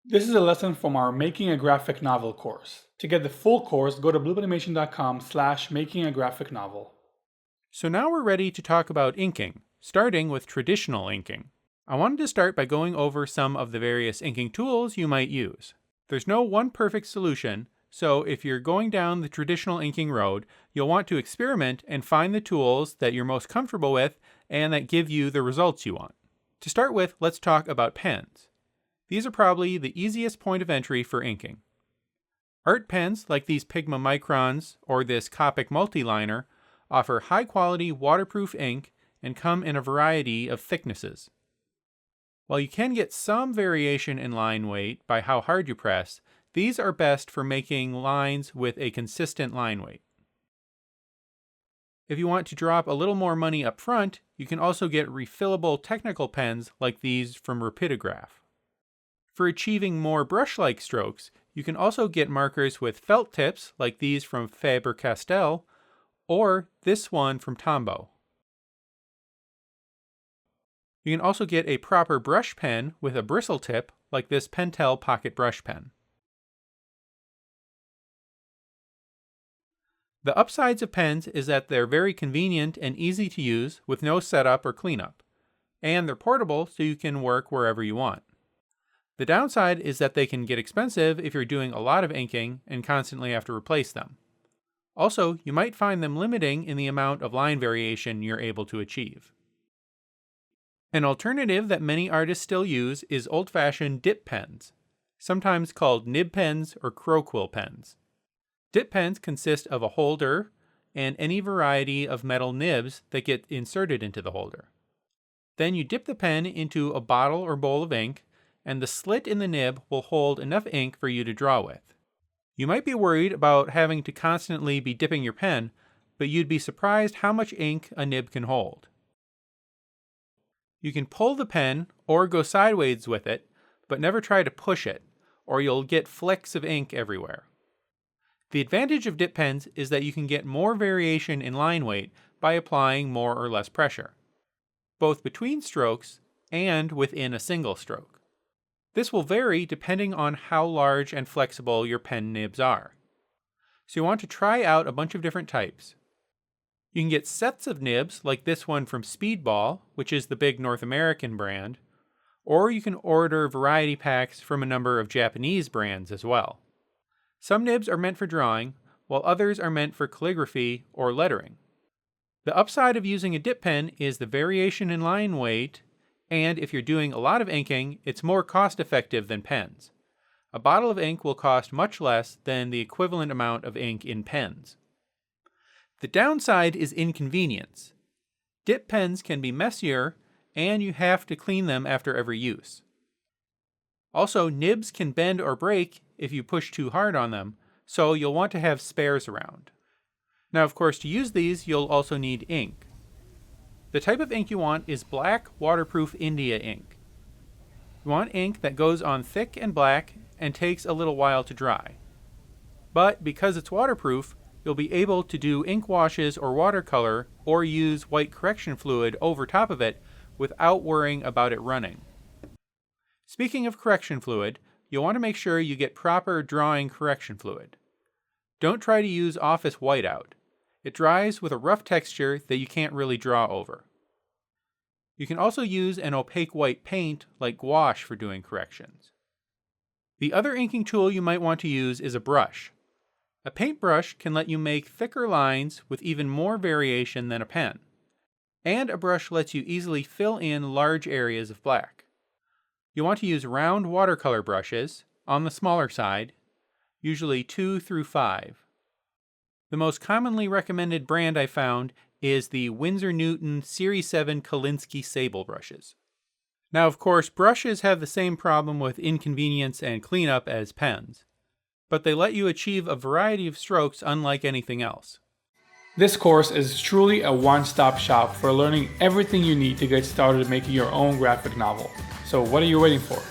This is a lesson from our Making a Graphic Novel course. To get the full course, go to bluebanimation.com/makingagraphicnovel. So now we're ready to talk about inking, starting with traditional inking. I wanted to start by going over some of the various inking tools you might use. There's no one perfect solution, so if you're going down the traditional inking road, you'll want to experiment and find the tools that you're most comfortable with and that give you the results you want. To start with, let's talk about pens. These are probably the easiest point of entry for inking. Art pens like these Pigma Microns or this Copic Multiliner offer high-quality waterproof ink and come in a variety of thicknesses. While you can get some variation in line weight by how hard you press, these are best for making lines with a consistent line weight. If you want to drop a little more money up front, you can also get refillable technical pens like these from Rapidograph. For achieving more brush-like strokes, you can also get markers with felt tips like these from Faber-Castell or this one from Tombow. You can also get a proper brush pen with a bristle tip like this Pentel Pocket Brush Pen. The upsides of pens is that they're very convenient and easy to use with no setup or cleanup, and they're portable so you can work wherever you want. The downside is that they can get expensive if you're doing a lot of inking and constantly have to replace them. Also, you might find them limiting in the amount of line variation you're able to achieve. An alternative that many artists still use is old-fashioned dip pens, sometimes called nib pens or crow quill pens. Dip pens consist of a holder and any variety of metal nibs that get inserted into the holder. Then you dip the pen into a bottle or bowl of ink, and the slit in the nib will hold enough ink for you to draw with. You might be worried about having to constantly be dipping your pen, but you'd be surprised how much ink a nib can hold. You can pull the pen or go sideways with it, but never try to push it, or you'll get flecks of ink everywhere. The advantage of dip pens is that you can get more variation in line weight by applying more or less pressure, both between strokes and within a single stroke. This will vary depending on how large and flexible your pen nibs are. So you want to try out a bunch of different types. You can get sets of nibs like this one from Speedball, which is the big North American brand, or you can order variety packs from a number of Japanese brands as well. Some nibs are meant for drawing, while others are meant for calligraphy or lettering. The upside of using a dip pen is the variation in line weight, and if you're doing a lot of inking, it's more cost-effective than pens. A bottle of ink will cost much less than the equivalent amount of ink in pens. The downside is inconvenience. Dip pens can be messier, and you have to clean them after every use. Also, nibs can bend or break if you push too hard on them, so you'll want to have spares around. Now, of course, to use these, you'll also need ink. The type of ink you want is black waterproof India ink. You want ink that goes on thick and black and takes a little while to dry. But because it's waterproof, you'll be able to do ink washes or watercolor or use white correction fluid over top of it without worrying about it running. Speaking of correction fluid, you'll want to make sure you get proper drawing correction fluid. Don't try to use office whiteout. It dries with a rough texture that you can't really draw over. You can also use an opaque white paint like gouache for doing corrections. The other inking tool you might want to use is a brush. A paintbrush can let you make thicker lines with even more variation than a pen. And a brush lets you easily fill in large areas of black. You want to use round watercolor brushes, on the smaller side, usually 2 through 5. The most commonly recommended brand I found is the Winsor Newton Series 7 Kolinsky Sable brushes. Now, of course, brushes have the same problem with inconvenience and cleanup as pens, but they let you achieve a variety of strokes unlike anything else. This course is truly a one-stop shop for learning everything you need to get started making your own graphic novel. So what are you waiting for?